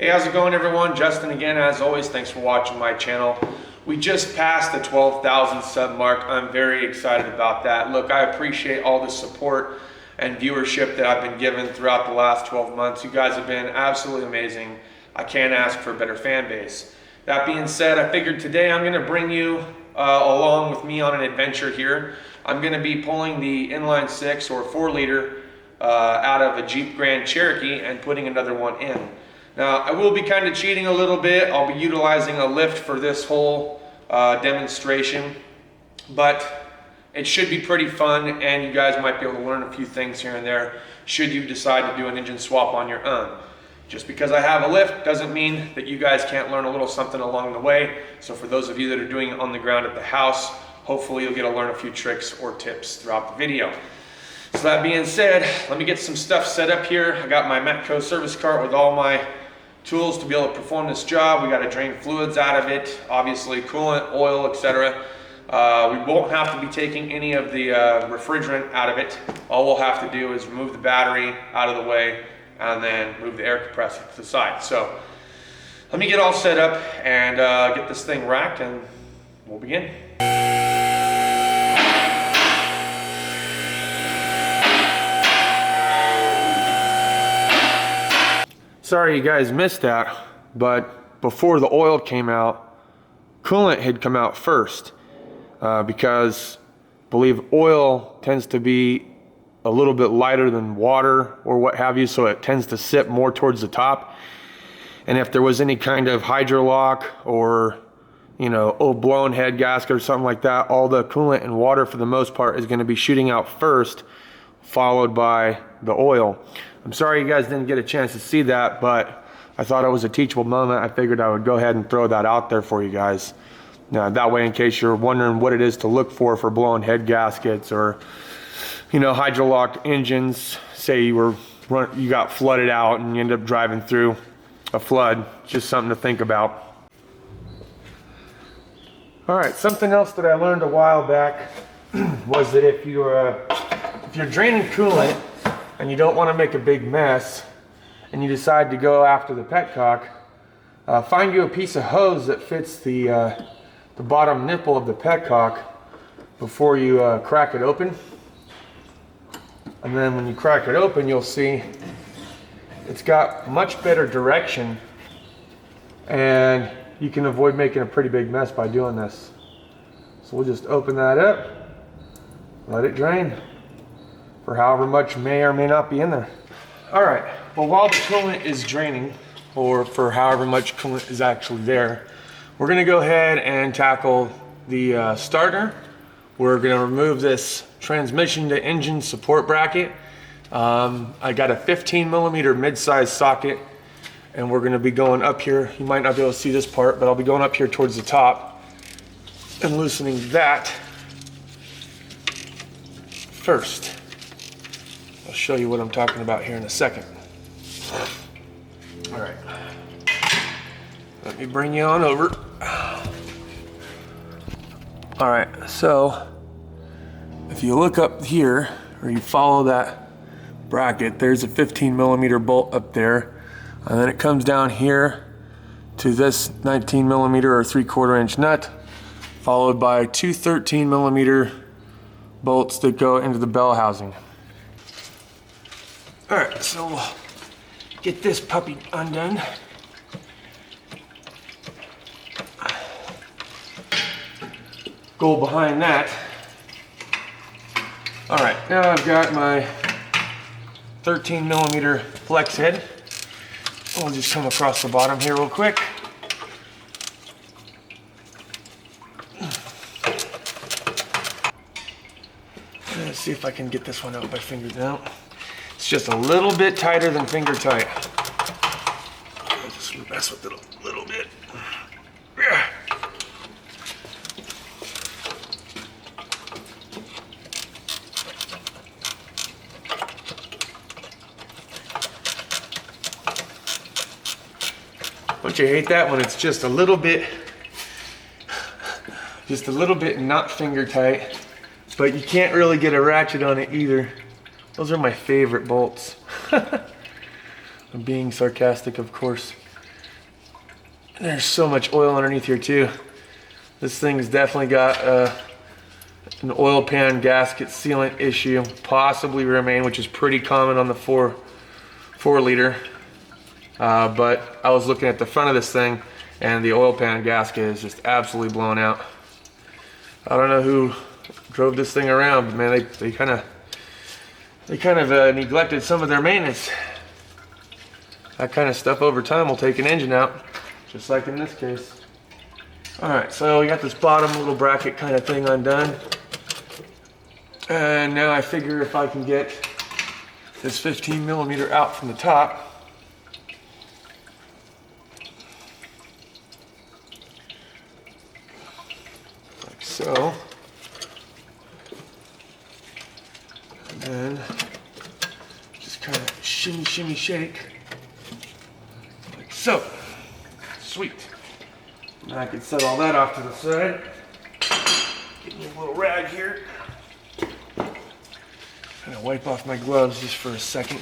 Hey, how's it going everyone? Justin again, as always, thanks for watching my channel. We just passed the 12,000 sub mark. I'm very excited about that. Look, I appreciate all the support and viewership that I've been given throughout the last 12 months. You guys have been absolutely amazing. I can't ask for a better fan base. That being said, I figured today I'm gonna bring you along with me on an adventure here. I'm gonna be pulling the inline 6 or 4-liter out of a Jeep Grand Cherokee and putting another one in. Now, I will be kind of cheating a little bit. I'll be utilizing a lift for this whole demonstration, but it should be pretty fun, and you guys might be able to learn a few things here and there should you decide to do an engine swap on your own. Just because I have a lift doesn't mean that you guys can't learn a little something along the way. So for those of you that are doing it on the ground at the house, hopefully you'll get to learn a few tricks or tips throughout the video. So that being said, let me get some stuff set up here. I got my Metco service cart with all my tools to be able to perform this job. We got to drain fluids out of it, obviously coolant, oil, etc. We won't have to be taking any of the refrigerant out of it. All we'll have to do is remove the battery out of the way and then move the air compressor to the side. So let me get all set up and get this thing racked and we'll begin. Sorry you guys missed that, but before the oil came out, coolant had come out first because I believe oil tends to be a little bit lighter than water or what have you, so it tends to sit more towards the top. And if there was any kind of hydrolock or old blown head gasket or something like that, all the coolant and water for the most part is going to be shooting out first, followed by the oil. I'm sorry you guys didn't get a chance to see that, but I thought it was a teachable moment. I figured I would go ahead and throw that out there for you guys. Now, that way, in case you're wondering what it is to look for blown head gaskets or hydrolocked engines, say you got flooded out and you end up driving through a flood, just something to think about. All right, something else that I learned a while back was that if you're draining coolant and you don't want to make a big mess and you decide to go after the petcock, find you a piece of hose that fits the bottom nipple of the petcock before you crack it open. And then when you crack it open, you'll see it's got much better direction and you can avoid making a pretty big mess by doing this. So we'll just open that up, let it drain for however much may or may not be in there. All right, well, while the coolant is draining, or for however much coolant is actually there, we're gonna go ahead and tackle the starter. We're gonna remove this transmission to engine support bracket. I got a 15mm mid-size socket, and we're gonna be going up here. You might not be able to see this part, but I'll be going up here towards the top and loosening that first. I'll show you what I'm talking about here in a second. All right, let me bring you on over. All right, so if you look up here, or you follow that bracket, there's a 15mm bolt up there, and then it comes down here to this 19mm or 3/4 inch nut, followed by two 13mm bolts that go into the bell housing. All right, so we'll get this puppy undone. Go behind that. All right, now I've got my 13mm flex head. We'll just come across the bottom here real quick. Let's see if I can get this one out by finger now. It's just a little bit tighter than finger tight. I'll just mess with it a little bit. Yeah. Don't you hate that when it's just a little bit not finger tight, but you can't really get a ratchet on it either. Those are my favorite bolts. I'm being sarcastic, of course. There's so much oil underneath here too. This thing's definitely got an oil pan gasket sealant issue, possibly remain, which is pretty common on the 4 liter. But I was looking at the front of this thing and the oil pan gasket is just absolutely blown out. I don't know who drove this thing around, but man, they kind of neglected some of their maintenance. That kind of stuff over time will take an engine out, just like in this case. All right, so we got this bottom little bracket kind of thing undone. And now I figure if I can get this 15 millimeter out from the top, like so. And then just kind of shimmy, shimmy, shake, like so. Sweet. Now I can set all that off to the side. Get me a little rag here. Kind of wipe off my gloves just for a second.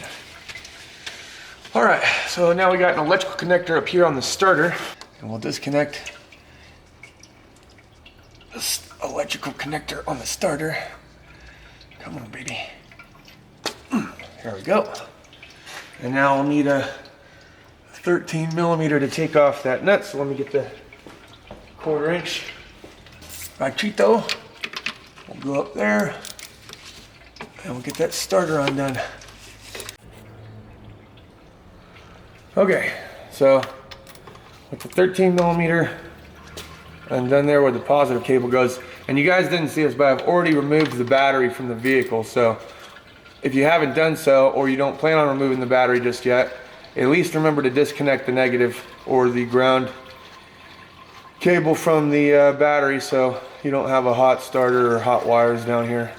All right, so now we got an electrical connector up here on the starter, and we'll disconnect this electrical connector on the starter. Come on, baby. There we go. And now I'll need a 13 millimeter to take off that nut, so let me get the 1/4 inch Machito. We'll go up there and we'll get that starter undone. Okay, so with the 13 millimeter undone there where the positive cable goes, and you guys didn't see this, but I've already removed the battery from the vehicle, so if you haven't done so, or you don't plan on removing the battery just yet, at least remember to disconnect the negative or the ground cable from the battery so you don't have a hot starter or hot wires down here.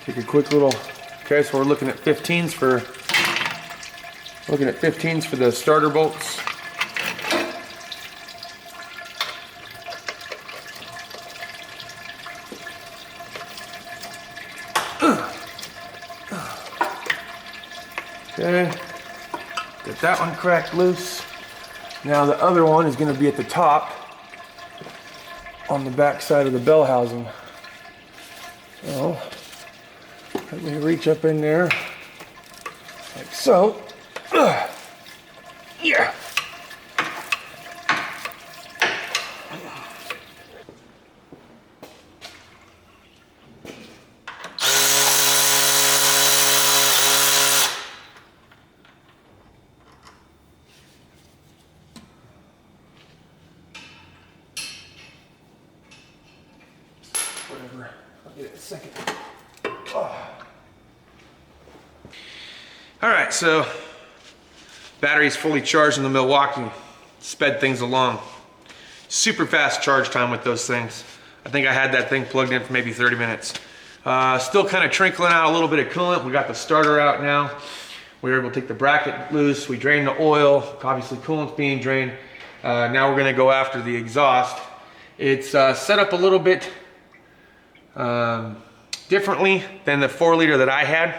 Take a quick little, okay, so we're looking at 15s for the starter bolts. Okay, get that one cracked loose. Now the other one is going to be at the top on the back side of the bell housing. So let me reach up in there like so. Yeah. Whatever. I'll get it in a second. Oh. All right, so battery's fully charged in the Milwaukee. Sped things along. Super fast charge time with those things. I think I had that thing plugged in for maybe 30 minutes. Still kind of trickling out a little bit of coolant. We got the starter out now. We were able to take the bracket loose. We drained the oil. Obviously coolant's being drained. Now we're gonna go after the exhaust. It's set up a little bit differently than the 4 liter that I had.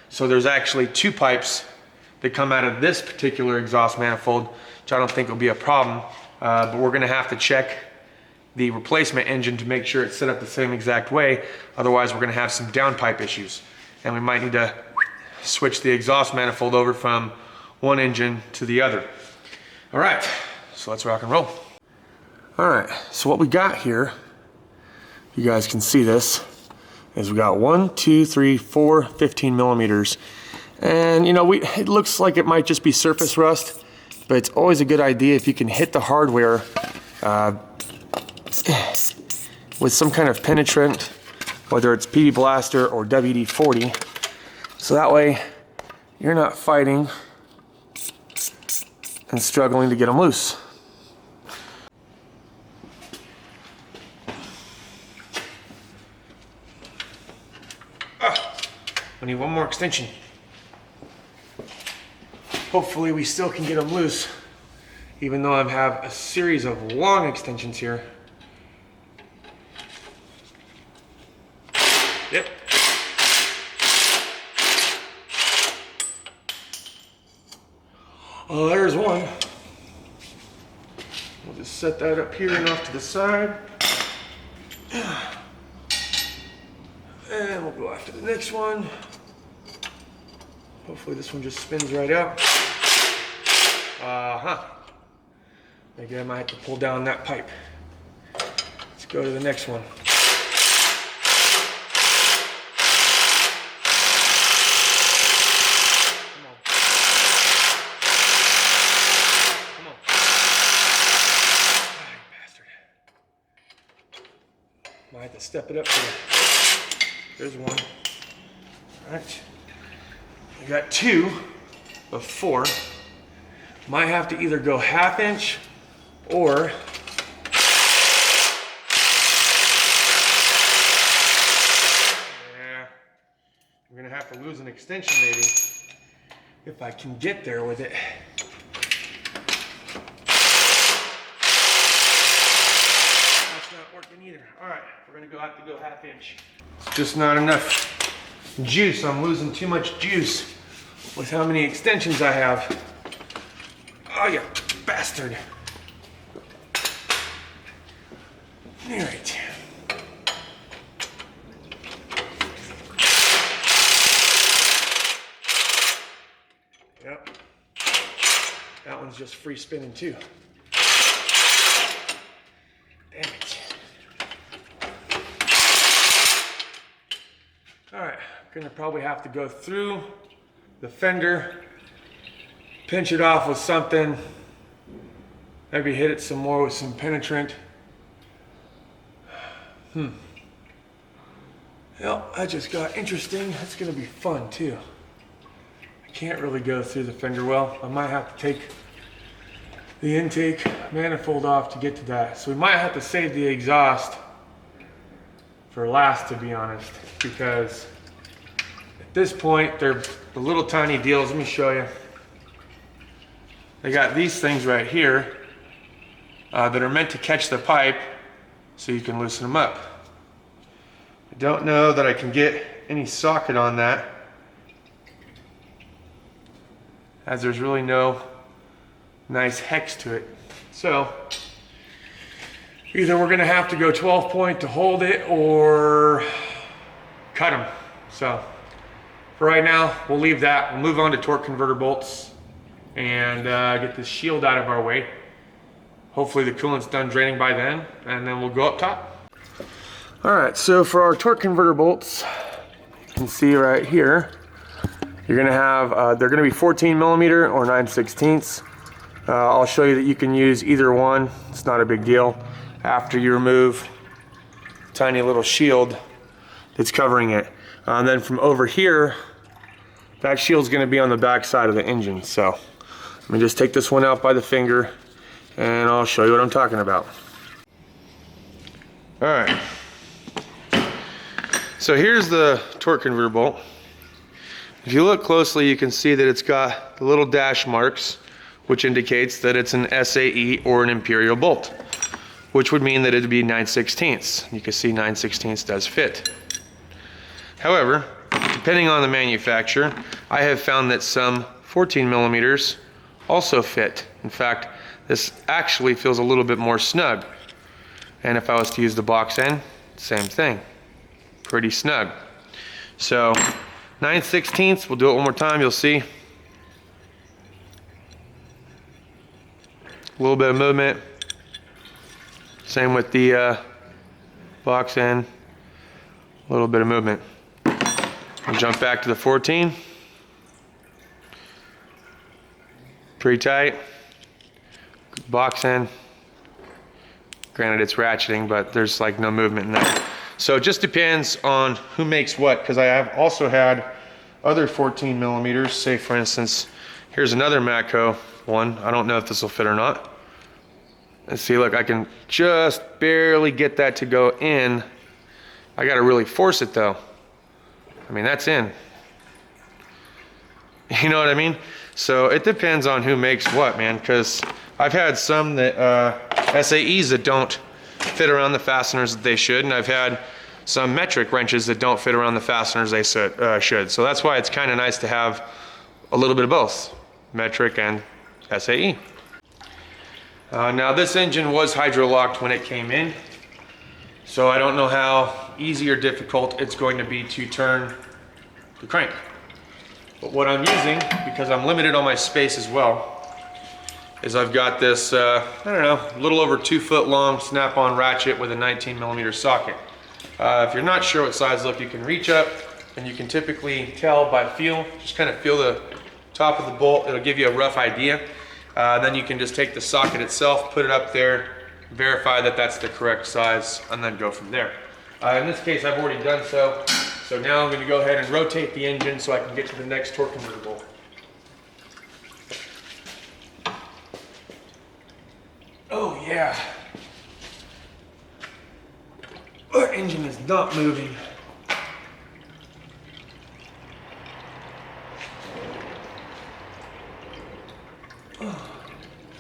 So there's actually 2 pipes that come out of this particular exhaust manifold, which I don't think will be a problem. But we're gonna have to check the replacement engine to make sure it's set up the same exact way. Otherwise, we're gonna have some downpipe issues. And we might need to switch the exhaust manifold over from one engine to the other. All right, so let's rock and roll. All right, so what we got here, you guys can see this, is we got 1, 2, 3, 4, 15 millimeters. And you know, it looks like it might just be surface rust, but it's always a good idea if you can hit the hardware with some kind of penetrant, whether it's PD Blaster or WD-40. So that way you're not fighting and struggling to get them loose. I need one more extension. Hopefully we still can get them loose, even though I have a series of long extensions here. Yep. Well, there's one. We'll just set that up here and off to the side. And we'll go after the next one. Hopefully this one just spins right out. Maybe I might have to pull down that pipe. Let's go to the next one. Come on. Come on. Ah, you bastard. Might have to step it up there. There's one. All right. I got 2 of 4. Might have to either go 1/2 inch or yeah, I'm gonna have to lose an extension maybe if I can get there with it. That's not working either. All right, we're gonna have to go 1/2 inch. It's just not enough juice. I'm losing too much juice with how many extensions I have. Oh, you bastard. All right. Yep. That one's just free spinning too. Damn it. All right, I'm gonna probably have to go through the fender, pinch it off with something, maybe hit it some more with some penetrant. Well, that just got interesting. That's gonna be fun too. I can't really go through the fender well. I might have to take the intake manifold off to get to that. So we might have to save the exhaust for last, to be honest, because at this point, they're the little tiny deals. Let me show you. They got these things right here that are meant to catch the pipe so you can loosen them up. I don't know that I can get any socket on that, as there's really no nice hex to it. So either we're gonna have to go 12 point to hold it or cut them. So for right now, we'll leave that. We'll move on to torque converter bolts and get this shield out of our way. Hopefully the coolant's done draining by then, and then we'll go up top. All right, so for our torque converter bolts, you can see right here, you're gonna have, they're gonna be 14 millimeter or 9/16. I'll show you that you can use either one. It's not a big deal. After you remove a tiny little shield that's covering it. And then from over here, that shield's gonna be on the back side of the engine. So let me just take this one out by the finger and I'll show you what I'm talking about. All right. So here's the torque converter bolt. If you look closely, you can see that it's got the little dash marks, which indicates that it's an SAE or an imperial bolt, which would mean that it'd be 9/16. You can see 9/16 does fit. However, depending on the manufacturer, I have found that some 14 millimeters also fit. In fact, this actually feels a little bit more snug. And if I was to use the box end, same thing, pretty snug. So 9/16, we'll do it one more time, you'll see. A little bit of movement. Same with the box end, a little bit of movement. We'll jump back to the 14. Pretty tight. Box end. Granted, it's ratcheting, but there's like no movement in that. So it just depends on who makes what, because I have also had other 14 millimeters. Say, for instance, here's another Matco one. I don't know if this will fit or not. And see, look, I can just barely get that to go in. I got to really force it though. I mean, that's in. You know what I mean? So it depends on who makes what, man, because I've had some that SAEs that don't fit around the fasteners that they should, and I've had some metric wrenches that don't fit around the fasteners they should. So that's why it's kind of nice to have a little bit of both, metric and SAE. Now this engine was hydrolocked when it came in, so I don't know how easy or difficult it's going to be to turn the crank. But what I'm using, because I'm limited on my space as well, is I've got this, I don't know, a little over 2 foot long snap-on ratchet with a 19mm socket. If you're not sure what size, look, you can reach up and you can typically tell by feel, just kind of feel the top of the bolt. It'll give you a rough idea. Then you can just take the socket itself, put it up there, verify that that's the correct size, and then go from there. In this case, I've already done so. So now I'm going to go ahead and rotate the engine so I can get to the next torque converter bolt. Oh yeah. Our engine is not moving.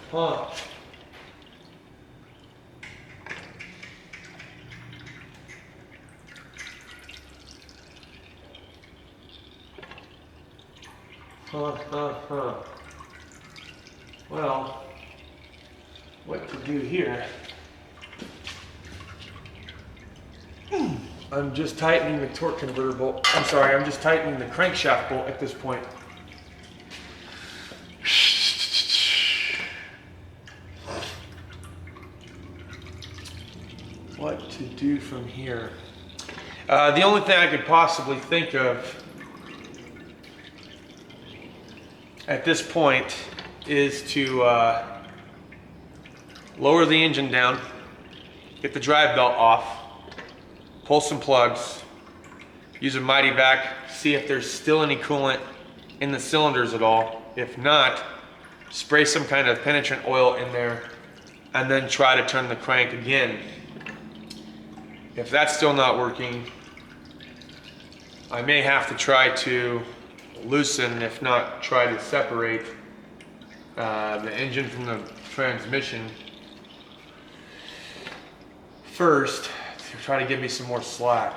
Huh. Well, what to do here? I'm just tightening the torque converter bolt. I'm sorry, I'm just tightening the crankshaft bolt at this point. What to do from here? The only thing I could possibly think of at this point is to lower the engine down, get the drive belt off, pull some plugs, use a mighty vac, see if there's still any coolant in the cylinders at all. If not, spray some kind of penetrant oil in there and then try to turn the crank again. If that's still not working, I may have to try to loosen, if not try to separate the engine from the transmission first to try to give me some more slack.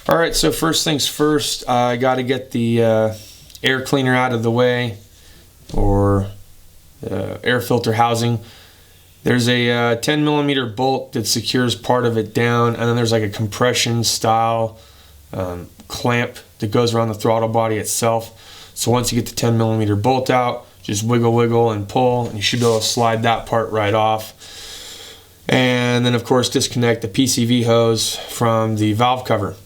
All right, so first things first, I got to get the air cleaner out of the way, or air filter housing. There's a 10mm bolt that secures part of it down, and then there's like a compression style clamp that goes around the throttle body itself. So once you get the 10mm bolt out, just wiggle and pull, and you should be able to slide that part right off. And then of course disconnect the PCV hose from the valve cover.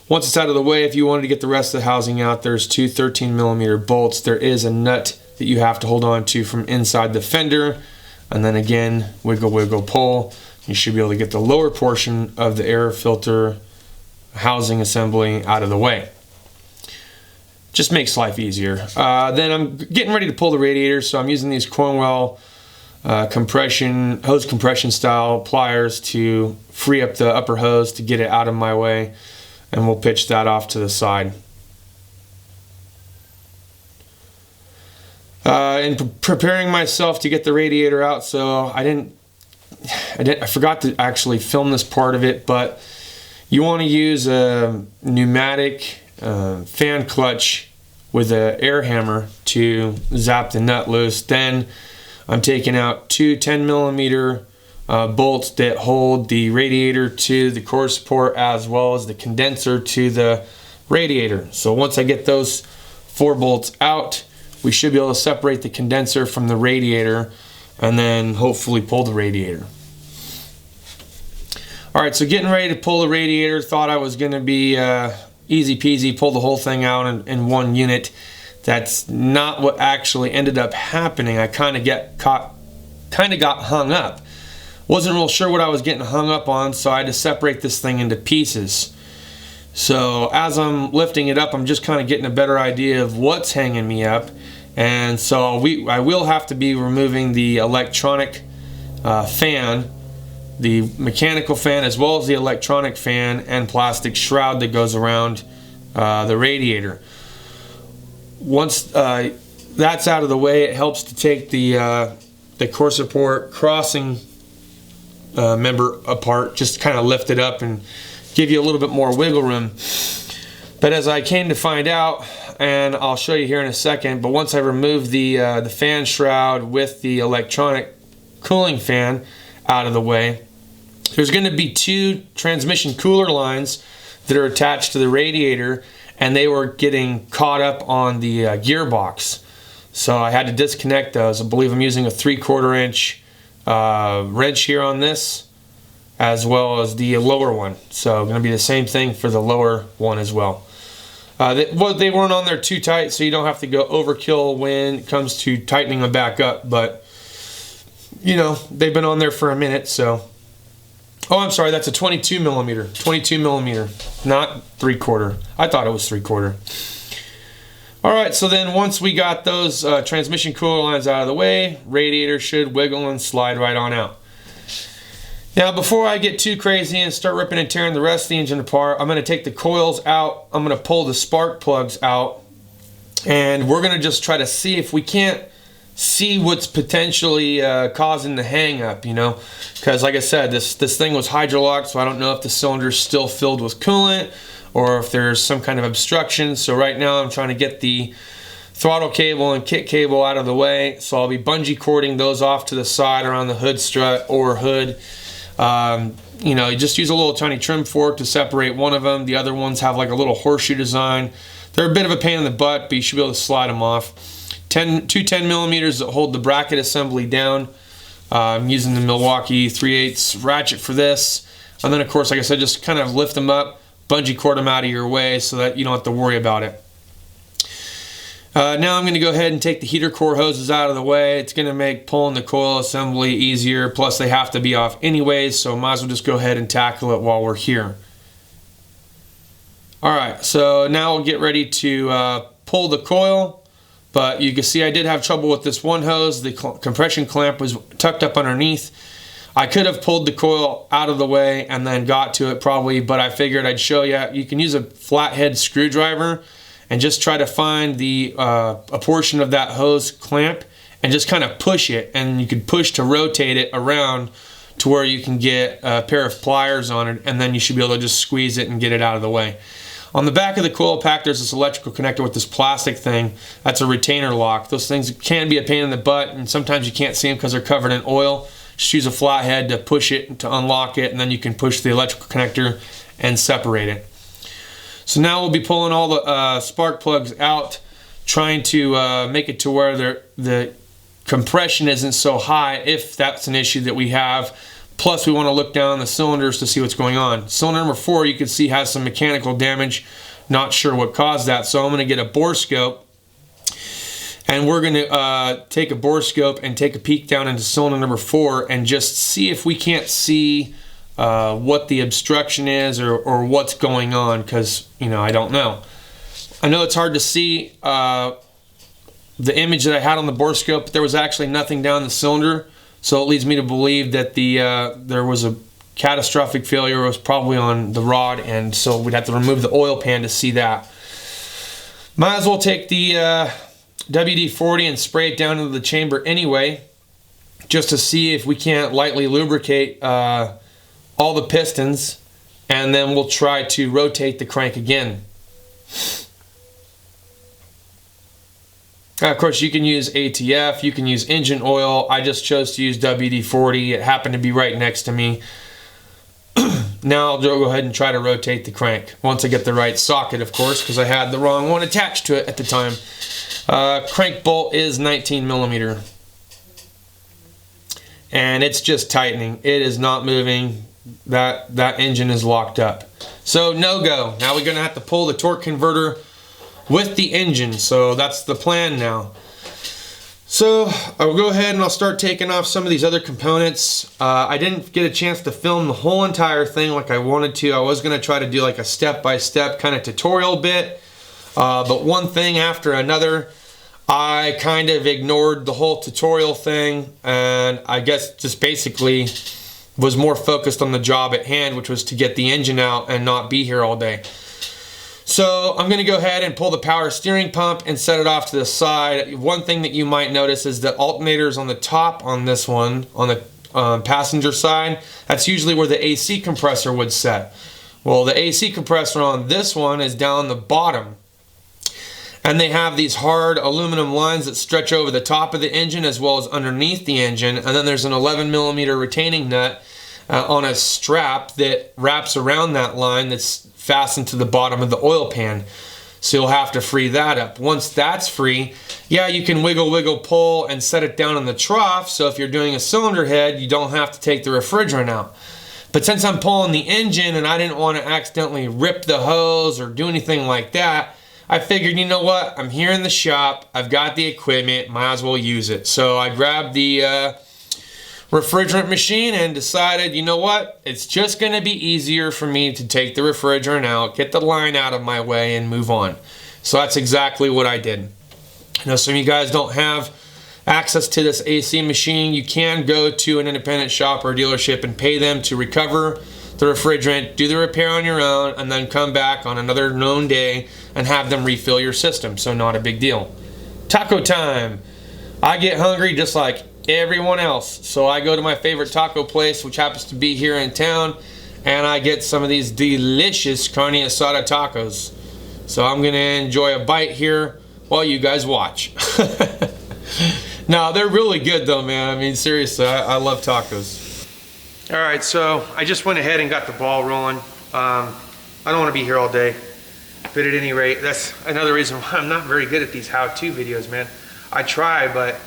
Once it's out of the way, if you wanted to get the rest of the housing out, there's two 13mm bolts. There is a nut that you have to hold on to from inside the fender, and then again, wiggle, pull. You should be able to get the lower portion of the air filter housing assembly out of the way. Just makes life easier. Then I'm getting ready to pull the radiator, so I'm using these Cornwell hose compression style pliers to free up the upper hose to get it out of my way, and we'll pitch that off to the side. In preparing myself to get the radiator out, so I forgot to actually film this part of it, but you want to use a pneumatic fan clutch with an air hammer to zap the nut loose. Then I'm taking out two 10mm bolts that hold the radiator to the core support as well as the condenser to the radiator. So once I get those 4 bolts out, we should be able to separate the condenser from the radiator and then hopefully pull the radiator. Alright, so getting ready to pull the radiator, thought I was going to be easy peasy, pull the whole thing out in one unit. That's not what actually ended up happening. I kind of got hung up. Wasn't real sure what I was getting hung up on, so I had to separate this thing into pieces. So as I'm lifting it up, I'm just kind of getting a better idea of what's hanging me up. And so I will have to be removing the electronic fan, the mechanical fan, as well as the electronic fan and plastic shroud that goes around the radiator. Once that's out of the way, it helps to take the core support crossing member apart, just kind of lift it up and give you a little bit more wiggle room. But as I came to find out, and I'll show you here in a second, but once I removed the fan shroud with the electronic cooling fan out of the way, there's going to be 2 transmission cooler lines that are attached to the radiator, and they were getting caught up on the gearbox. So I had to disconnect those. I believe I'm using a 3/4 inch wrench here on this, as well as the lower one. So going to be the same thing for the lower one as well. They weren't on there too tight, so you don't have to go overkill when it comes to tightening them back up. But, you know, they've been on there for a minute, so. Oh, I'm sorry, that's a 22 millimeter. 22 millimeter, not 3/4. I thought it was 3/4. All right, so then once we got those transmission cooler lines out of the way, radiator should wiggle and slide right on out. Now, before I get too crazy and start ripping and tearing the rest of the engine apart, I'm going to take the coils out. I'm going to pull the spark plugs out, and we're going to just try to see if we can't see what's potentially causing the hang up, you know, because like I said, this thing was hydrolocked, so I don't know if the cylinder is still filled with coolant or if there's some kind of obstruction. So right now I'm trying to get the throttle cable and kit cable out of the way, so I'll be bungee cording those off to the side around the hood strut or hood. You know, you just use a little tiny trim fork to separate one of them. The other ones have like a little horseshoe design. They're a bit of a pain in the butt, but you should be able to slide them off. Two 10 millimeters that hold the bracket assembly down. I'm using the Milwaukee 3/8 ratchet for this. And then of course, like I said, just kind of lift them up, bungee cord them out of your way so that you don't have to worry about it. Now I'm going to go ahead and take the heater core hoses out of the way. It's going to make pulling the coil assembly easier, plus they have to be off anyways, so might as well just go ahead and tackle it while we're here. Alright, so now we'll get ready to pull the coil, but you can see I did have trouble with this one hose. The compression clamp was tucked up underneath. I could have pulled the coil out of the way and then got to it probably, but I figured I'd show you. You can use a flathead screwdriver and just try to find a portion of that hose clamp and just kind of push it, and you can push to rotate it around to where you can get a pair of pliers on it, and then you should be able to just squeeze it and get it out of the way. On the back of the coil pack, there's this electrical connector with this plastic thing. That's a retainer lock. Those things can be a pain in the butt, and sometimes you can't see them because they're covered in oil. Just use a flathead to push it, to unlock it, and then you can push the electrical connector and separate it. So now we'll be pulling all the spark plugs out, trying to make it to where the compression isn't so high, if that's an issue that we have. Plus we want to look down the cylinders to see what's going on. Cylinder number 4, you can see, has some mechanical damage. Not sure what caused that, so I'm going to get a bore scope, and we're going to take a bore scope and take a peek down into cylinder number 4 and just see if we can't see what the obstruction is or what's going on, because, you know, I don't know. I know it's hard to see the image that I had on the bore scope, but there was actually nothing down the cylinder, so it leads me to believe that there was a catastrophic failure. It was probably on the rod, and so we'd have to remove the oil pan to see that. Might as well take the WD-40 and spray it down into the chamber anyway, just to see if we can't lightly lubricate all the pistons, and then we'll try to rotate the crank again. Of course, you can use ATF, you can use engine oil. I just chose to use WD-40. It happened to be right next to me. Now I'll go ahead and try to rotate the crank, once I get the right socket, of course, because I had the wrong one attached to it at the time. Crank bolt is 19 millimeter. And it's just tightening. It is not moving. That engine is locked up. So no go. Now we're going to have to pull the torque converter with the engine. So that's the plan now. So I'll go ahead and I'll start taking off some of these other components. I didn't get a chance to film the whole entire thing like I wanted to. I was going to try to do like a step-by-step kind of tutorial bit. But one thing after another, I kind of ignored the whole tutorial thing, and I guess just basically was more focused on the job at hand, which was to get the engine out and not be here all day. So I'm going to go ahead and pull the power steering pump and set it off to the side. One thing that you might notice is the alternators on the top on this one, on the passenger side, that's usually where the AC compressor would set. Well, the AC compressor on this one is down the bottom. And they have these hard aluminum lines that stretch over the top of the engine as well as underneath the engine. And then there's an 11mm retaining nut on a strap that wraps around that line that's fastened to the bottom of the oil pan. So you'll have to free that up. Once that's free, yeah, you can wiggle, pull, and set it down in the trough. So if you're doing a cylinder head, you don't have to take the refrigerant out. But since I'm pulling the engine and I didn't want to accidentally rip the hose or do anything like that, I figured, you know what, I'm here in the shop, I've got the equipment, might as well use it. So I grabbed the refrigerant machine and decided, you know what, it's just going to be easier for me to take the refrigerant out, get the line out of my way, and move on. So that's exactly what I did. I know some of you guys don't have access to this AC machine. You can go to an independent shop or dealership and pay them to recover the refrigerant, do the repair on your own, and then come back on another known day and have them refill your system. So not a big deal. Taco time. I get hungry just like everyone else. So I go to my favorite taco place, which happens to be here in town, and I get some of these delicious carne asada tacos. So I'm gonna enjoy a bite here while you guys watch. No, they're really good though, man. I mean, seriously, I love tacos. All right, so I just went ahead and got the ball rolling. I don't want to be here all day, but at any rate, that's another reason why I'm not very good at these how-to videos, man. I try, but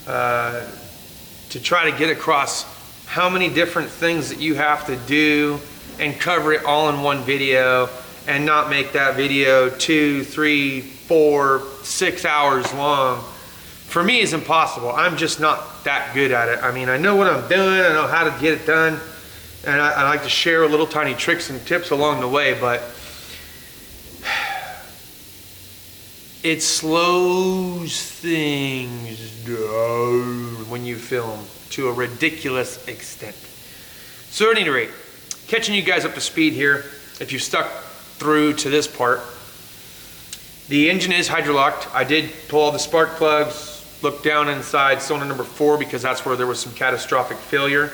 to try to get across how many different things that you have to do and cover it all in one video and not make that video 2, 3, 4, 6 hours long, for me is impossible. I'm just not that good at it. I mean, I know what I'm doing, I know how to get it done, and I like to share little tiny tricks and tips along the way, but it slows things down when you film to a ridiculous extent. So at any rate, catching you guys up to speed here, if you stuck through to this part, the engine is hydrolocked. I did pull all the spark plugs, looked down inside cylinder number 4 because that's where there was some catastrophic failure.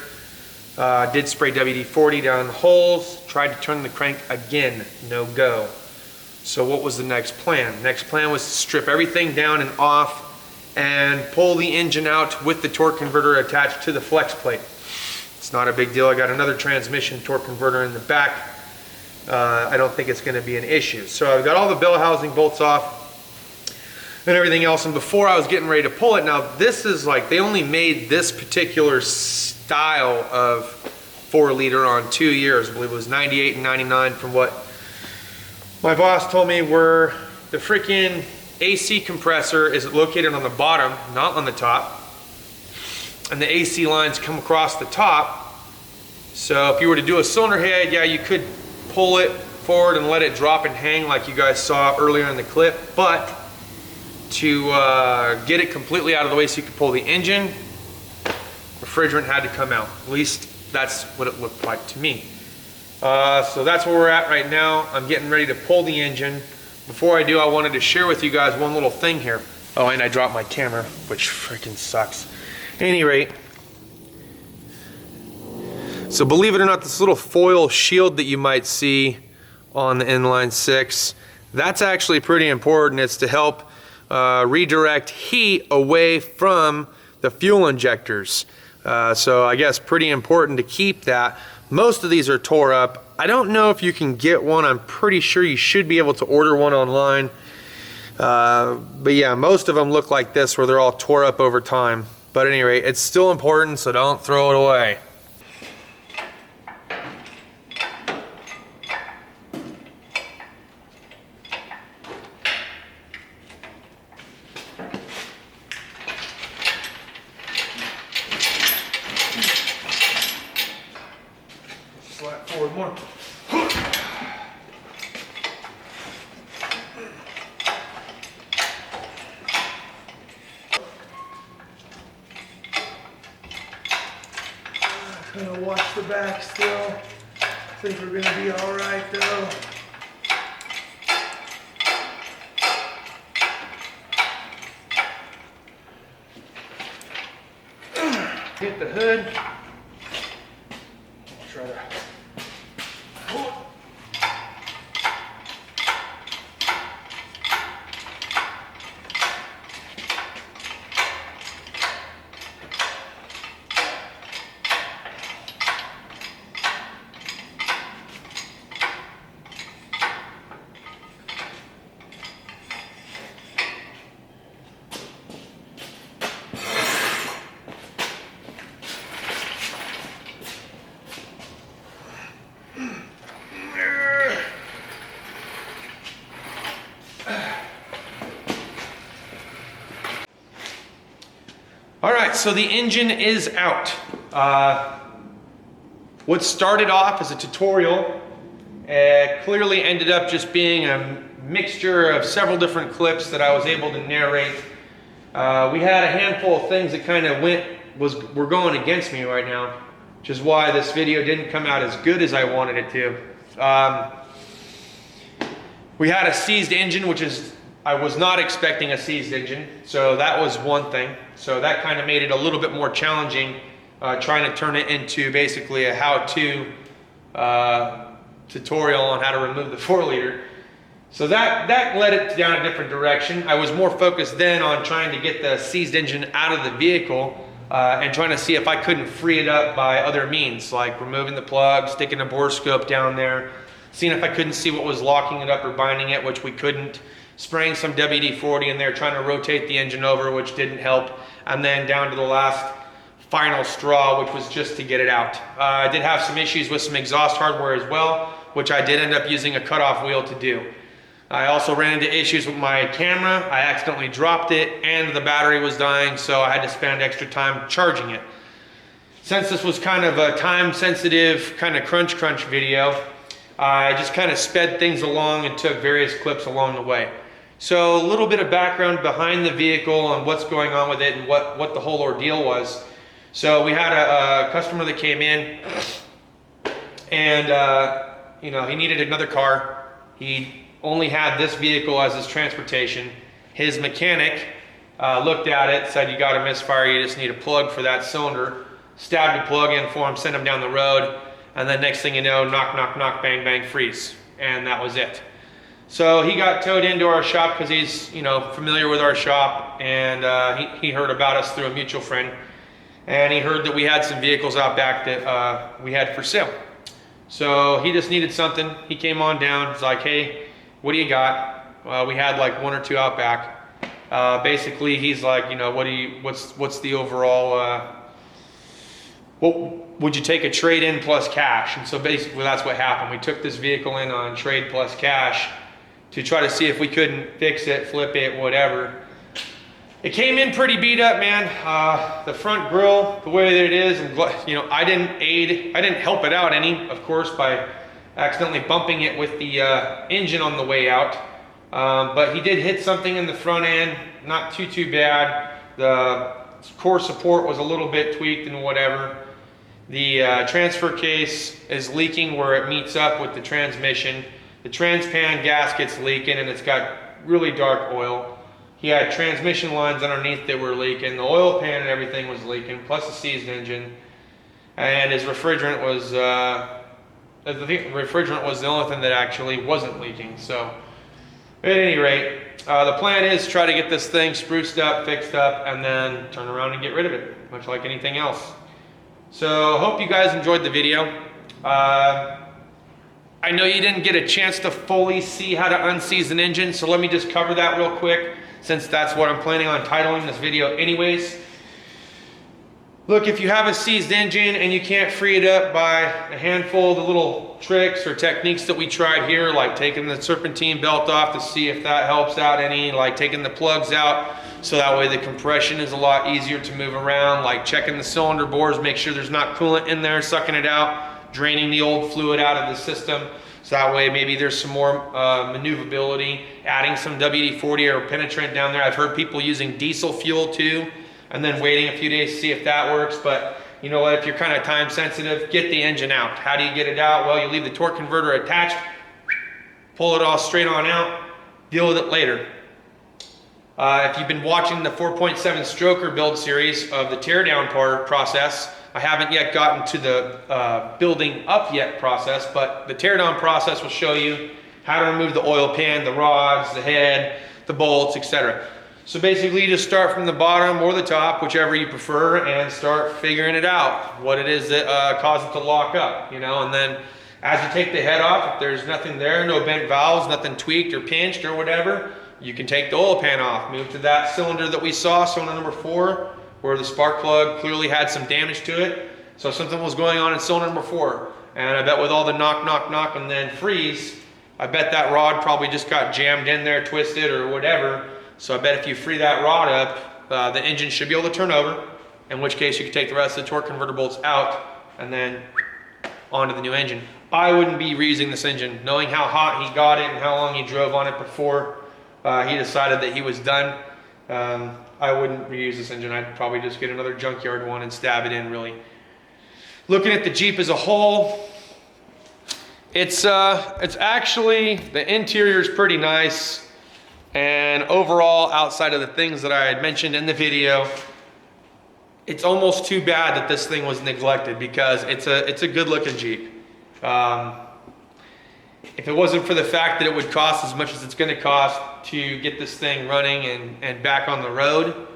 Did spray WD-40 down the holes, tried to turn the crank again, no go. So what was the next plan? Next plan was to strip everything down and off and pull the engine out with the torque converter attached to the flex plate. It's not a big deal. I got another transmission torque converter in the back. I don't think it's going to be an issue. So I've got all the bell housing bolts off and everything else, and before I was getting ready to pull it, now this is like, they only made this particular style of 4-liter on 2 years. I believe it was 98 and 99 from what my boss told me, where the freaking AC compressor is located on the bottom, not on the top, and the AC lines come across the top. So if you were to do a cylinder head, yeah, you could pull it forward and let it drop and hang like you guys saw earlier in the clip, but to get it completely out of the way so you could pull the engine, refrigerant had to come out. At least that's what it looked like to me. So that's where we're at right now. I'm getting ready to pull the engine. Before I do, I wanted to share with you guys one little thing here. Oh, and I dropped my camera, which freaking sucks. At any rate, so believe it or not, this little foil shield that you might see on the inline 6, that's actually pretty important. It's to help redirect heat away from the fuel injectors. So I guess pretty important to keep that. Most of these are tore up. I don't know if you can get one. I'm pretty sure you should be able to order one online. But yeah, most of them look like this, where they're all tore up over time. But at any rate, it's still important, so don't throw it away. Slide forward more. Gonna watch the back still. Think we're gonna be all right though. Hit the hood. I'll try to pull it right, so the engine is out. What started off as a tutorial clearly ended up just being a mixture of several different clips that I was able to narrate. We had a handful of things that kind of were going against me right now, which is why this video didn't come out as good as I wanted it to. We had a seized engine, I was not expecting a seized engine, so that was one thing. So that kind of made it a little bit more challenging, trying to turn it into basically a how-to tutorial on how to remove the 4-liter. So that led it down a different direction. I was more focused then on trying to get the seized engine out of the vehicle and trying to see if I couldn't free it up by other means, like removing the plug, sticking a borescope down there, seeing if I couldn't see what was locking it up or binding it, which we couldn't, spraying some WD-40 in there, trying to rotate the engine over, which didn't help, and then down to the last final straw, which was just to get it out. I did have some issues with some exhaust hardware as well, which I did end up using a cutoff wheel to do. I also ran into issues with my camera. I accidentally dropped it and the battery was dying, so I had to spend extra time charging it. Since this was kind of a time-sensitive, kind of crunch video, I just kind of sped things along and took various clips along the way. So a little bit of background behind the vehicle and what's going on with it and what the whole ordeal was. So we had a customer that came in and you know, he needed another car. He only had this vehicle as his transportation. His mechanic looked at it, said, "You got a misfire, you just need a plug for that cylinder." Stabbed a plug in for him, sent him down the road, and then next thing you know, knock, knock, knock, bang, bang, freeze. And that was it. So he got towed into our shop because he's, you know, familiar with our shop, and he heard about us through a mutual friend, and he heard that we had some vehicles out back that we had for sale. So he just needed something. He came on down. He's like, "Hey, what do you got?" We had like 1 or 2 out back. Basically, he's like, you know, what's the overall? What would you take a trade-in plus cash? And so basically, that's what happened. We took this vehicle in on trade plus cash to try to see if we couldn't fix it, flip it, whatever. It came in pretty beat up, man. The front grille, the way that it is, and you know, I didn't help it out any, of course, by accidentally bumping it with the engine on the way out. But he did hit something in the front end, not too bad. The core support was a little bit tweaked and whatever. The transfer case is leaking where it meets up with the transmission. The transpan gasket's leaking and it's got really dark oil. He had transmission lines underneath that were leaking. The oil pan and everything was leaking, plus a seized engine. And his refrigerant was, refrigerant was the only thing that actually wasn't leaking. So at any rate, the plan is to try to get this thing spruced up, fixed up, and then turn around and get rid of it, much like anything else. So hope you guys enjoyed the video. I know you didn't get a chance to fully see how to unseize an engine, so let me just cover that real quick, since that's what I'm planning on titling this video anyways. Look, if you have a seized engine and you can't free it up by a handful of the little tricks or techniques that we tried here, like taking the serpentine belt off to see if that helps out any, like taking the plugs out so that way the compression is a lot easier to move around, like checking the cylinder bores, make sure there's not coolant in there, sucking it out, draining the old fluid out of the system, so that way maybe there's some more maneuverability, adding some WD-40 or penetrant down there. I've heard people using diesel fuel too, and then waiting a few days to see if that works. But you know what, if you're kind of time sensitive, get the engine out. How do you get it out? Well, you leave the torque converter attached, pull it all straight on out, deal with it later. If you've been watching the 4.7 stroker build series of the teardown process, I haven't yet gotten to the building up yet process, but the teardown process will show you how to remove the oil pan, the rods, the head, the bolts, etc. So basically you just start from the bottom or the top, whichever you prefer, and start figuring it out, what it is that caused it to lock up, you know, and then as you take the head off, if there's nothing there, no bent valves, nothing tweaked or pinched or whatever, you can take the oil pan off, move to that cylinder that we saw, cylinder number 4, where the spark plug clearly had some damage to it. So something was going on in cylinder number 4. And I bet with all the knock, knock, knock, and then freeze, I bet that rod probably just got jammed in there, twisted or whatever. So I bet if you free that rod up, the engine should be able to turn over in which case you could take the rest of the torque converter bolts out and then onto the new engine. I wouldn't be reusing this engine. Knowing how hot he got it and how long he drove on it before he decided that he was done, I wouldn't reuse this engine. I'd probably just get another junkyard one and stab it in, really. Looking at the Jeep as a whole, it's actually, the interior is pretty nice, and overall, outside of the things that I had mentioned in the video, it's almost too bad that this thing was neglected, because it's a good looking Jeep. If it wasn't for the fact that it would cost as much as it's going to cost to get this thing running and back on the road,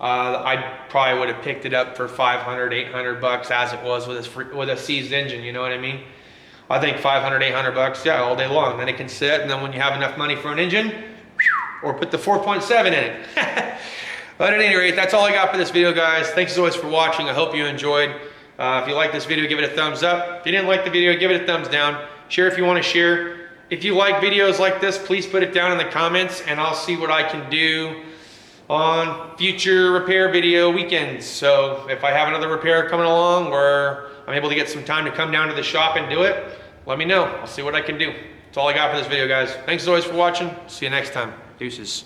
I probably would have picked it up for $500, $800 as it was with a seized engine. You know what I mean? I think $500, $800, yeah, all day long. Then it can sit, and then when you have enough money for an engine, or put the 4.7 in it. But at any rate, that's all I got for this video, guys. Thanks as always for watching. I hope you enjoyed. If you liked this video, give it a thumbs up. If you didn't like the video, give it a thumbs down. Share if you want to share. If you like videos like this, please put it down in the comments, and I'll see what I can do on future repair video weekends. So if I have another repair coming along, or I'm able to get some time to come down to the shop and do it, let me know. I'll see what I can do. That's all I got for this video, guys. Thanks as always for watching. See you next time. Deuces.